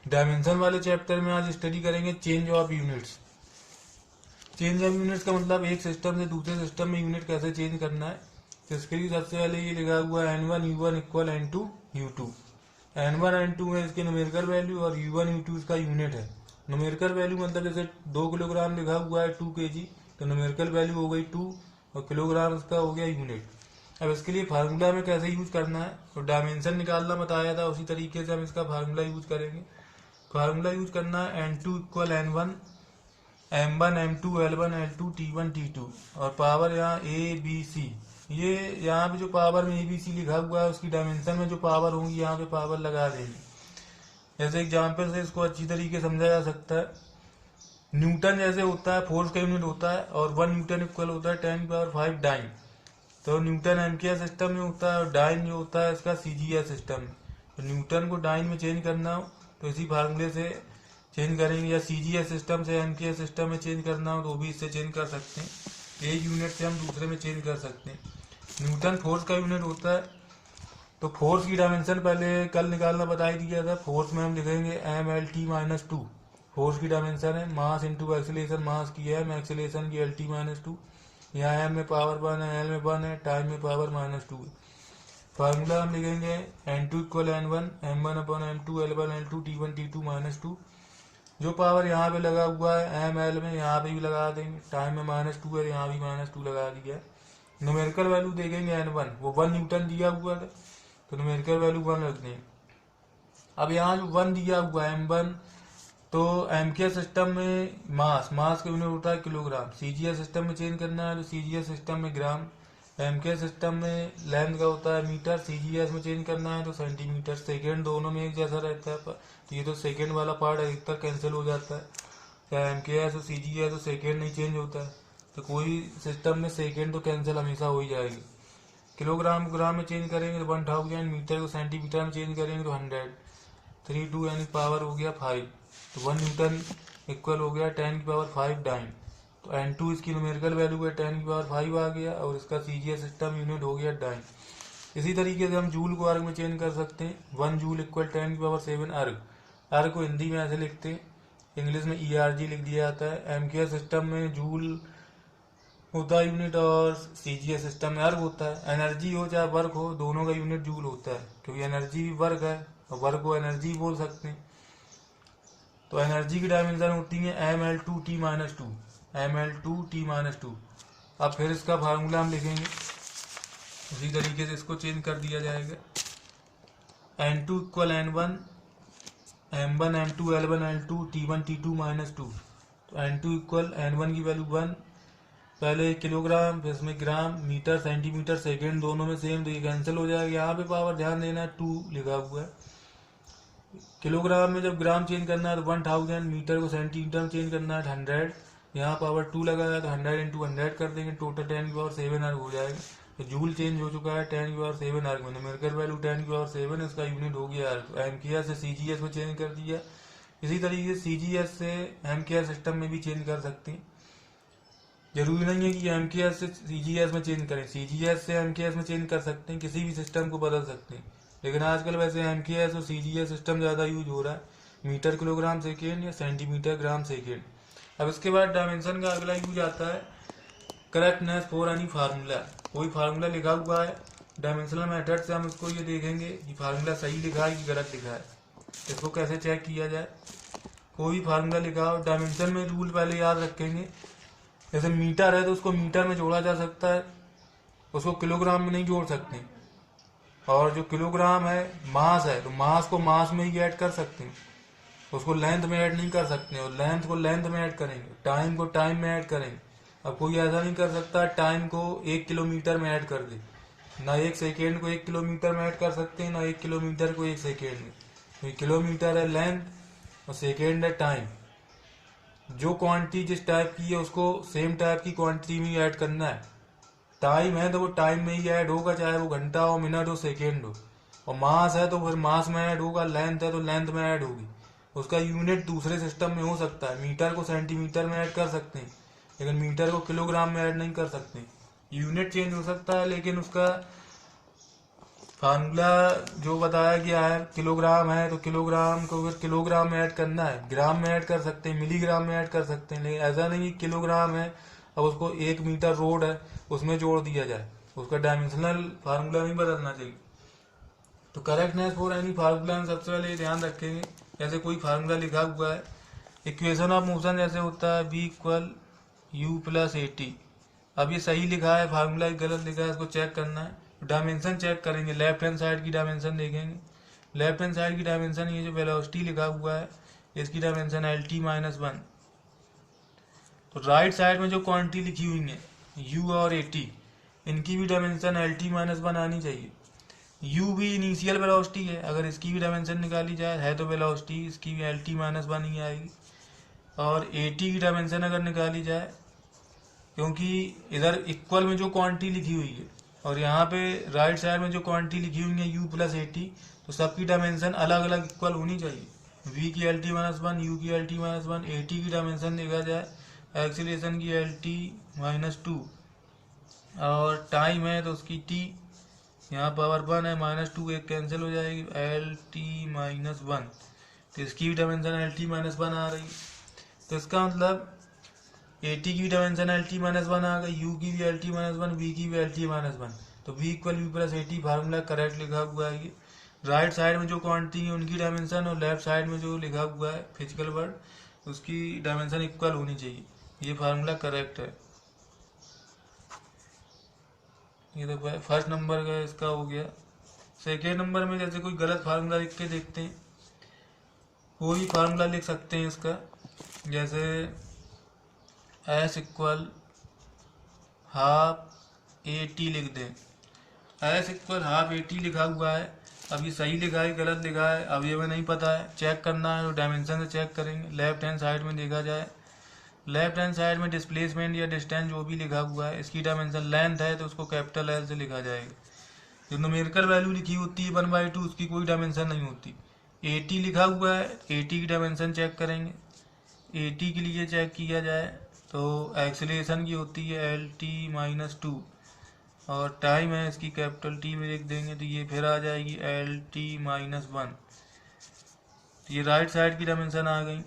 Dimension वाले chapter में आज स्टडी करेंगे change of units. Change of units का मतलब एक सिस्टम से दूसरे सिस्टम में यूनिट कैसे चेंज करना है। तो इसके लिए सबसे पहले ये लिखा हुआ है N1 U1 equal N2 U2। N1 N2 है इसके न्यूमेरिकल वैल्यू और U1 U2 इसका यूनिट है। न्यूमेरिकल वैल्यू मतलब जैसे 2 किलोग्राम लिखा हुआ है 2 kg, तो न्यूमेरिकल वैल्यू हो गई 2 और किलोग्राम इसका हो गया यूनिट। अब इसके लिए फार्मूला में कैसे यूज करना है, तो डायमेंशन निकालना बताया था, उसी तरीके से हम इसका फार्मूला यूज करेंगे। फार्मूला यूज करना है N2 equal N1 M1 M2 L1 L2 T1 T2 और पावर यहाँ ABC। ये यहाँ पे जो पावर में ABC लिखा हुआ है उसकी डायमेंशन में जो पावर होंगी यहाँ पे पावर लगा देंगे। जैसे एग्जाम्पल से इसको अच्छी तरीके से समझा जा सकता है। न्यूटन जैसे होता है फोर्स का यूनिट होता है और 1 न्यूटन इक्वल होता है 10⁵ डाइन। तो न्यूटन एम्पियर सिस्टम में होता है और डाइन जो होता है इसका CGS सिस्टम में। तो न्यूटन को डाइन में चेंज करना हो तो इसी फार्मूले से चेंज करेंगे, या CGS सिस्टम से एम्पियर सिस्टम में चेंज करना हो तो भी इससे चेंज कर सकते हैं। एक यूनिट से हम दूसरे में चेंज कर सकते हैं। न्यूटन फोर्स का यूनिट होता है, तो फोर्स की डायमेंशन पहले कल निकालना बता ही दिया था। फोर्स में हम लिखेंगे MLT-2। फोर्स की डायमेंशन है मास इंटू एक्सीलरेशन, मास की है एक्सीलरेशन की LT-2। यहाँ M में पावर 1 है, L में 1 है, टाइम में पावर -2 है। फार्मूला हम लिखेंगे N2 equal N1 M1 upon M2 L1 L2 T1 T2 -2। जो पावर यहाँ पे लगा हुआ है ML में यहाँ पे भी लगा देंगे, टाइम में -2 है यहाँ भी -2 लगा दिया है। न्यूमेरिकल वैल्यू देखेंगे N1, वो 1 न्यूटन दिया हुआ था तो न्यूमेरिकल वैल्यू 1 रख देंगे। अब यहाँ जो 1 दिया हुआ है M1, तो एम्पियर सिस्टम में मास का यूनिट होता है किलोग्राम। CGS सिस्टम में चेंज करना है तो CGS सिस्टम में ग्राम। एम्पियर सिस्टम में लेंथ का होता है मीटर, CGS में चेंज करना है तो सेंटीमीटर। सेकेंड दोनों में एक जैसा रहता है, तो ये तो सेकेंड वाला पार्ट अधिकतर कैंसिल हो जाता है। चाहे एम्पियर तो CGS तो सेकेंड नहीं चेंज होता है, तो कोई सिस्टम में सेकेंड तो कैंसिल हमेशा हो ही जाएगी। किलोग्राम को ग्राम में चेंज करेंगे तो 1000, मीटर को सेंटीमीटर में चेंज करेंगे तो 100। 3 यानी पावर हो गया 5, तो 1 न्यूटन इक्वल हो गया 10⁵ डाइन। तो N2 इसकी न्यूमेरिकल वैल्यू है 10⁵ आ गया और इसका CGS सिस्टम यूनिट हो गया डाइन। इसी तरीके से हम जूल को अर्ग में चेंज कर सकते हैं। 1 जूल इक्वल 10⁷ अर्ग। अर्ग को हिंदी में ऐसे लिखते हैं, इंग्लिश में ERG लिख दिया जाता है। एम्पियर सिस्टम में जूल होता है यूनिट और CGS सिस्टम में अर्ग होता है। एनर्जी हो चाहे वर्क हो, दोनों का यूनिट जूल होता है, क्योंकि एनर्जी भी वर्क है और वर्क को एनर्जी बोल सकते हैं। तो एनर्जी की डायमेंशन होती है ML2T-2, ML2T-2। अब फिर इसका फार्मूला हम लिखेंगे, उसी तरीके से इसको चेंज कर दिया जाएगा। N2 equal N1 M1 M2 L1 L2 T1 T2 -2। तो N2 इक्वल N1 की वैल्यू 1, पहले किलोग्राम फिर इसमें ग्राम, मीटर सेंटीमीटर सेकेंड दोनों में सेम, तो ये कैंसिल हो जाएगा। यहाँ पे पावर ध्यान देना है 2 लिखा हुआ है। किलोग्राम में जब ग्राम चेंज करना है तो 1000, मीटर को सेंटीमीटर में चेंज करना है 100। यहाँ पावर 2 लगा है तो 100 × 100 कर देंगे, टोटल 10⁷ अर्ग हो जाएगा। तो जूल चेंज हो चुका है 10⁷ अर्ग में, न्यूमेरिकल वैल्यू 10⁷, इसका यूनिट हो गया अर्ग। एम्पियर से CGS में चेंज कर दिया। इसी तरीके से CGS से एम्पियर सिस्टम में भी चेंज कर सकते हैं। जरूरी नहीं है कि एम्पियर से CGS में चेंज करें, CGS से एम्पियर में चेंज कर सकते हैं, किसी भी सिस्टम को बदल सकते हैं। लेकिन आजकल वैसे एम्पियर और CGS सिस्टम ज़्यादा यूज हो रहा है, मीटर किलोग्राम सेकेंड या सेंटीमीटर ग्राम सेकेंड। अब इसके बाद डायमेंशन का अगला यूज आता है करेक्टनेस फॉर एनी फार्मूला। कोई फार्मूला लिखा हुआ है, डायमेंशनल मेथड से हम इसको ये देखेंगे कि फार्मूला सही लिखा है कि गलत लिखा है। इसको कैसे चेक किया जाए। कोई फार्मूला लिखा हो, डायमेंशन में रूल पहले याद रखेंगे। जैसे मीटर है तो उसको मीटर में जोड़ा जा सकता है, उसको किलोग्राम में नहीं जोड़ सकते। और जो किलोग्राम है मास है, तो मास को मास में ही ऐड कर सकते हैं, उसको लेंथ में ऐड नहीं कर सकते, और लेंथ को लेंथ में ऐड करेंगे, टाइम को टाइम में ऐड करेंगे। अब कोई ऐसा नहीं कर सकता टाइम को 1 किलोमीटर में ऐड कर दे, ना 1 सेकेंड को 1 किलोमीटर में ऐड कर सकते हैं, ना 1 किलोमीटर को 1 सेकेंड में। तो किलोमीटर है लेंथ और सेकेंड है टाइम। जो क्वांटिटी जिस टाइप की है उसको सेम टाइप की क्वांटिटी में ऐड करना है। टाइम है तो वो टाइम में ही ऐड होगा, चाहे वो घंटा हो, मिनट हो, सेकेंड हो। और मास है तो फिर मास में ऐड होगा, लेंथ है तो लेंथ में ऐड होगी। उसका यूनिट दूसरे सिस्टम में हो सकता है, मीटर को सेंटीमीटर में ऐड कर सकते हैं, लेकिन मीटर को किलोग्राम में ऐड नहीं कर सकते। यूनिट चेंज हो सकता है लेकिन उसका फार्मूला जो बताया गया है किलोग्राम है, तो किलोग्राम को फिर किलोग्राम में ऐड करना है, ग्राम में ऐड कर सकते हैं, मिलीग्राम में ऐड कर सकते हैं, लेकिन ऐसा नहीं कि किलोग्राम है अब उसको 1 मीटर रोड है उसमें जोड़ दिया जाए, उसका डायमेंशनल फार्मूला नहीं बदलना चाहिए। तो करेक्टनेस फॉर एनी फार्मूला में सबसे पहले ध्यान रखेंगे, जैसे कोई फार्मूला लिखा हुआ है इक्वेशन ऑफ मोशन जैसे होता है V equal U plus A T, अब ये सही लिखा है फार्मूला गलत लिखा है, इसको चेक करना है। डायमेंशन चेक करेंगे, लेफ्ट हैंड साइड की डायमेंशन देखेंगे, लेफ्ट हैंड साइड की डायमेंशन ये जो वेलोसिटी लिखा हुआ है इसकी डायमेंशन एल टी माइनस 1। तो राइट साइड में जो क्वांटिटी लिखी हुई है u और ए टी, इनकी भी डायमेंशन एल टी माइनस 1 आनी चाहिए। u भी इनिशियल वेलोसिटी है, अगर इसकी भी डायमेंशन निकाली जाए है तो वेलोसिटी इसकी भी एल टी माइनस 1 ही आएगी। और ए टी की डायमेंशन अगर निकाली जाए, क्योंकि इधर इक्वल में जो क्वांटिटी लिखी हुई है और यहाँ पे राइट साइड में जो क्वांटिटी लिखी हुई है u प्लस ए टी, तो सबकी डायमेंशन अलग अलग इक्वल होनी चाहिए। v की एल टी माइनस 1, u की L T minus 1, A T की डायमेंशन देखा जाए एक्सीलरेशन की एल टी माइनस 2, और टाइम है तो उसकी t यहाँ पावर 1 है, -2 एक कैंसिल हो जाएगी, एल टी माइनस 1, तो इसकी भी डायमेंशन एल टी माइनस 1 आ रही। तो इसका मतलब ए टी की डायमेंशन एल टी माइनस 1 आ गई, यू की भी एल टी माइनस 1, वी की भी एल टी माइनस 1, तो V equal U plus A T formula correct लिखा हुआ है। ये राइट साइड में जो क्वांटिटी है उनकी डायमेंशन और लेफ्ट साइड में जो लिखा हुआ है फिजिकल वर्ड उसकी डायमेंशन इक्वल होनी चाहिए, ये फार्मूला करेक्ट है। ये तो फर्स्ट नंबर का इसका हो गया। सेकेंड नंबर में जैसे कोई गलत फार्मूला लिख के देखते हैं, कोई भी फार्मूला लिख सकते हैं इसका, जैसे S equal half A T लिख दें, S equal half A T लिखा हुआ है, अब ये सही लिखा है गलत लिखा है अब ये हमें नहीं पता है, चेक करना है तो डायमेंशन से चेक करेंगे। लेफ्ट हैंड साइड में देखा जाए, लेफ्ट हैंड साइड में डिस्प्लेसमेंट या डिस्टेंस जो भी लिखा हुआ है इसकी डायमेंशन लेंथ है तो उसको कैपिटल एल से लिखा जाएगा। जो न्यूमेरिकल वैल्यू लिखी होती है 1/2 उसकी कोई डायमेंशन नहीं होती। ए टी लिखा हुआ है, ए टी की डायमेंशन चेक करेंगे, ए टी के लिए चेक किया जाए तो एक्सीलरेशन की होती है एल टी माइनस 2, और टाइम है इसकी कैपिटल टी में लिख देंगे तो ये फिर आ जाएगी एल टी माइनस 1। तो ये राइट साइड की डायमेंशन आ गई।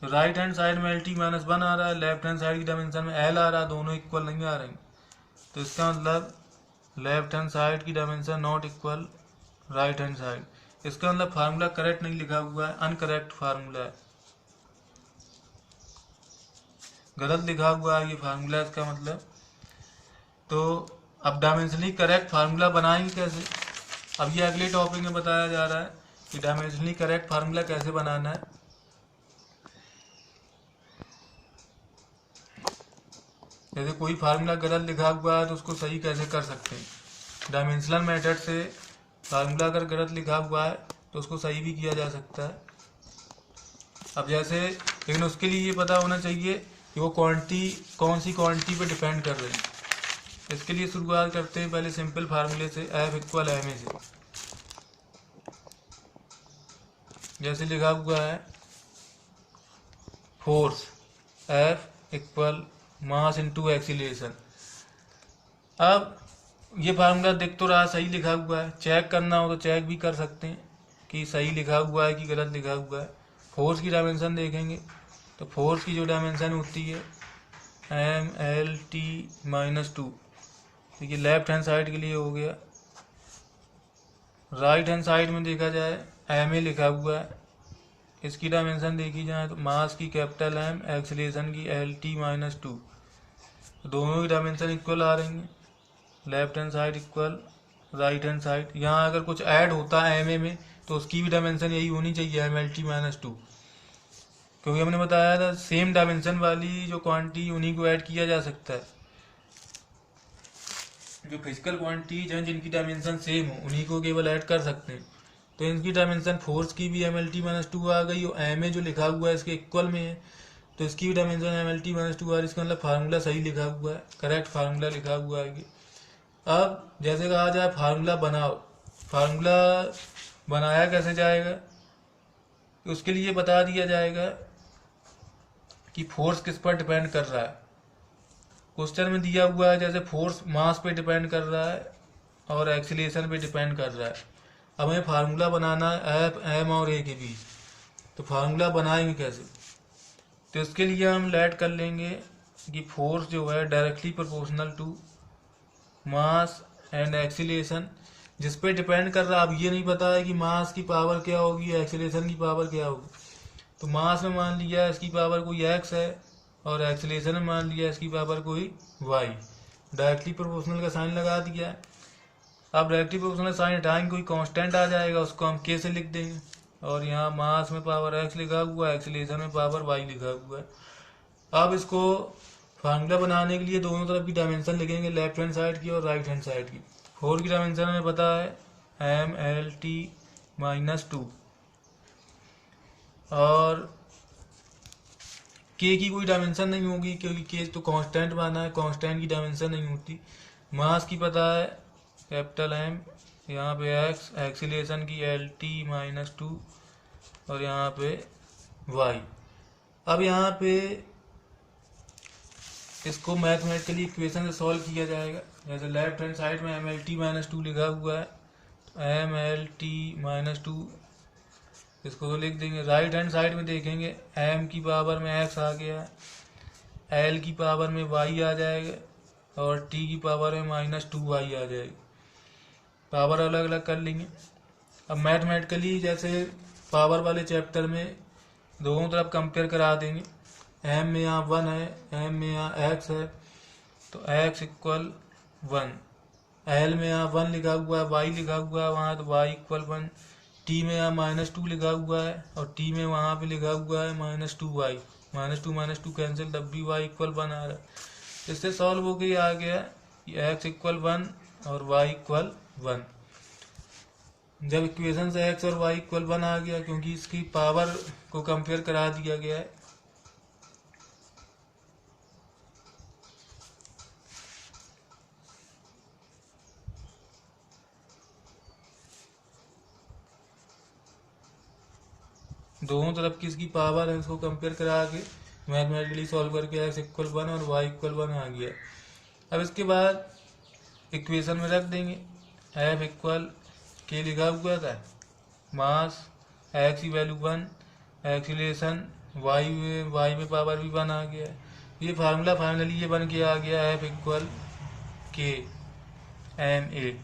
तो राइट हैंड साइड में एल टी माइनस 1 आ रहा है, लेफ्ट हैंड साइड की डायमेंशन में एल आ रहा है, दोनों इक्वल नहीं आ रही, तो इसका मतलब लेफ्ट हैंड साइड की dimension not equal right hand side. इसका मतलब फार्मूला करेक्ट नहीं लिखा हुआ है, अनकरेक्ट फार्मूला है, गलत लिखा हुआ है ये फार्मूला इसका मतलब। तो अब डायमेंशनली करेक्ट फार्मूला बनाएंगे कैसे, अब ये अगले टॉपिक में बताया जा रहा है कि डायमेंशनली करेक्ट फार्मूला कैसे बनाना है। जैसे कोई फार्मूला गलत लिखा हुआ है तो उसको सही कैसे कर सकते हैं, डायमेंशनल मेथड से फार्मूला अगर गलत लिखा हुआ है तो उसको सही भी किया जा सकता है। अब जैसे लेकिन उसके लिए ये पता होना चाहिए कि वो क्वांटिटी कौन सी क्वांटिटी पे डिपेंड कर रही है। इसके लिए शुरुआत करते हैं पहले सिंपल फार्मूले से, एफ इक्वल एम ए से। जैसे लिखा हुआ है force F equal mass into acceleration. अब ये फार्मूला दिख तो रहा सही लिखा हुआ है, चेक करना हो तो चेक भी कर सकते हैं कि सही लिखा हुआ है कि गलत लिखा हुआ है। फोर्स की डायमेंशन देखेंगे तो फोर्स की जो डायमेंशन होती है एम एल टी माइनस 2, देखिए लेफ्ट हैंड साइड के लिए हो गया। राइट हैंड साइड में देखा जाए एम ए लिखा हुआ है, इसकी डायमेंशन देखी जाए तो मास की कैपिटल एम, एक्सीलरेशन की एल टी माइनस 2, दोनों की डायमेंशन इक्वल आ रही हैं, left hand side equal right hand side. यहाँ अगर कुछ ऐड होता है एम ए में तो उसकी भी डायमेंशन यही होनी चाहिए एम एल टी माइनस 2, क्योंकि हमने बताया था सेम डायमेंशन वाली जो क्वांटिटी उन्हीं को ऐड किया जा सकता है। जो फिजिकल क्वांटिटीज हैं जिनकी डायमेंशन सेम हो उन्हीं को केवल ऐड कर सकते हैं। तो इनकी डायमेंशन फोर्स की भी एम एल टी माइनस 2 आ गई और एम ए जो लिखा हुआ है इसके इक्वल में है तो इसकी भी dimension M L T minus 2 आ रही। इसका मतलब फार्मूला सही लिखा हुआ है, करेक्ट फार्मूला लिखा हुआ है ये। अब जैसे कहा जाए फार्मूला बनाओ, फार्मूला बनाया कैसे जाएगा, उसके लिए बता दिया जाएगा कि फोर्स किस पर डिपेंड कर रहा है। क्वेश्चन में दिया हुआ है जैसे फोर्स मास पे डिपेंड कर रहा है और एक्सीलरेशन पे डिपेंड कर रहा है। अब हमें फार्मूला बनाना है एफ एम और ए के बीच, तो फार्मूला बनाएंगे कैसे? तो इसके लिए हम लेट कर लेंगे कि फोर्स जो है directly proportional to mass and acceleration, जिस पे डिपेंड कर रहा है। अब ये नहीं पता है कि मास की पावर क्या होगी, एक्सीलरेशन की पावर क्या होगी। तो मास में मान लिया इसकी पावर कोई एक्स है और एक्सीलरेशन में मान लिया इसकी पावर कोई वाई। डायरेक्टली प्रोपोर्शनल का साइन लगा दिया है। अब डायरेक्टली प्रोपोर्शनल साइन हटाएंगे, कोई कांस्टेंट आ जाएगा, उसको हम के से लिख देंगे। और यहाँ मास में पावर एक्स लिखा हुआ है, एक्सीलरेशन में पावर वाई लिखा हुआ है। अब इसको फार्मूला बनाने के लिए दोनों तरफ की डायमेंशन लिखेंगे, लेफ्ट हैंड साइड की और राइट हैंड साइड की। 4 की डायमेंशन हमें पता है एम एल टी -2 और के की कोई डायमेंशन नहीं होगी क्योंकि के तो कांस्टेंट माना है, कांस्टेंट की डायमेंशन नहीं होती। मास की पता है कैपिटल एम, यहाँ पे एक्स, एक्सीलरेशन की एल टी -2 और यहाँ पे वाई। अब यहाँ पे इसको मैथमेटिकली इक्वेशन से सॉल्व किया जाएगा। जैसे लेफ्ट हैंड साइड में एम एल टी -2 लिखा हुआ है, एम एल टी -2 इसको तो लिख देंगे। राइट हैंड साइड में देखेंगे एम की पावर में एक्स आ गया, एल की पावर में वाई आ जाएगा और टी की पावर में -2y आ जाएगी। पावर अलग अलग कर लेंगे। अब मैथमेटिकली जैसे पावर वाले चैप्टर में दोनों तरफ कंपेयर करा देंगे। एम में यहाँ 1 है, एम में यहाँ एक्स है, तो x इक्वल 1। एल में यहाँ 1 लिखा हुआ है, वाई लिखा हुआ है वहाँ, तो y इक्वल 1। टी में यहाँ -2 लिखा हुआ है और टी में वहाँ पे लिखा हुआ है -2y। -2 कैंसिल, तब भी y इक्वल 1 आ रहा है। इससे सॉल्व हो गई, आ गया कि x इक्वल 1 और y इक्वल 1। जब इक्वेशन से x और y इक्वल 1 आ गया, क्योंकि इसकी पावर को कंपेयर करा दिया गया है, दोनों तरफ की इसकी पावर है, इसको कंपेयर करा के मैथमेटिकली सॉल्व करके x इक्वल 1 और y इक्वल 1 आ गया। अब इसके बाद इक्वेशन में रख देंगे। f इक्वल के लिखा हुआ था, मास x की वैल्यू 1, एक्सीलरेशन y में पावर भी 1 आ गया। ये फार्मूला फाइनली ये बन के आ गया f इक्वल के एम ए।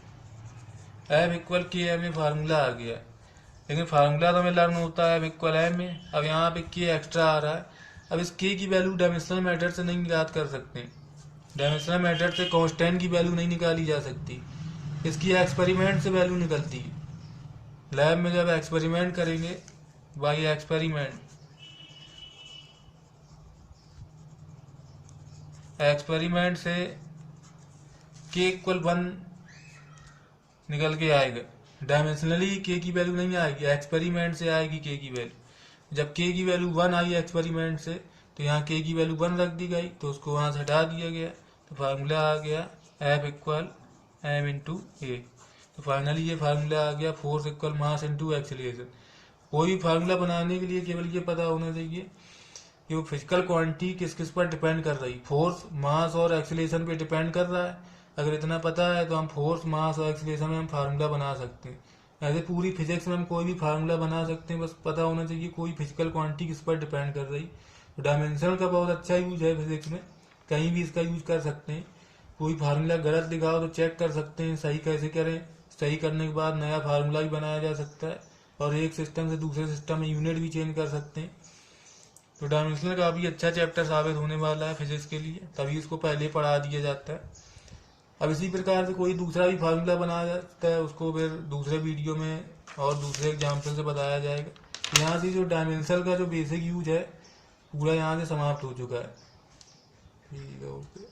f इक्वल के एम ए फार्मूला आ गया, लेकिन फार्मूला तो हमें लर्न होता है इक्वल एम में। अब यहाँ पे के एक्स्ट्रा आ रहा है। अब इस के की वैल्यू डायमेंशनल मेथड से नहीं ज्ञात कर सकते। डायमेंशनल मेथड से कांस्टेंट की वैल्यू नहीं निकाली जा सकती, इसकी एक्सपेरिमेंट से वैल्यू निकलती है। लैब में जब एक्सपेरिमेंट करेंगे, बाई एक्सपेरिमेंट से के इक्वल 1 निकल के आएगा। डायमेंशनली के की वैल्यू नहीं आएगी, एक्सपेरिमेंट से आएगी के की वैल्यू। जब के की वैल्यू 1 आई एक्सपेरिमेंट से, तो यहाँ के की वैल्यू 1 रख दी गई, तो उसको वहाँ से हटा दिया गया, तो फार्मूला आ गया एफ इक्वल एम इंटू ए। तो फाइनली ये फार्मूला आ गया force equal mass into acceleration. कोई फार्मूला बनाने के लिए केवल ये पता होना चाहिए कि वो फिजिकल क्वांटिटी किस किस पर डिपेंड कर रही। फोर्स, मास और एक्सीलरेशन पे डिपेंड कर रहा है। अगर इतना पता है तो हम फोर्स, मास और एक्सीलरेशन में हम फार्मूला बना सकते हैं। ऐसे पूरी फिजिक्स में हम कोई भी फार्मूला बना सकते हैं, बस पता होना चाहिए कोई फिजिकल क्वांटिटी किस पर डिपेंड कर रही। तो डायमेंशन का बहुत अच्छा यूज है फिजिक्स में, कहीं भी इसका यूज कर सकते हैं। कोई फार्मूला गलत दिखाओ तो चेक कर सकते हैं सही कैसे करें। सही करने के बाद नया फार्मूला भी बनाया जा सकता है और एक सिस्टम से दूसरे सिस्टम में यूनिट भी चेंज कर सकते हैं। तो डायमेंशनल काफ़ी अच्छा चैप्टर साबित होने वाला है फिजिक्स के लिए, तभी इसको पहले पढ़ा दिया जाता है। अब इसी प्रकार से कोई दूसरा भी फार्मूला बनाया जाता है, उसको फिर दूसरे वीडियो में और दूसरे एग्जाम्पल से बताया जाएगा। यहाँ से जो डायमेंशनल का जो बेसिक यूज है पूरा यहाँ से समाप्त हो चुका है। ठीक है, ओके।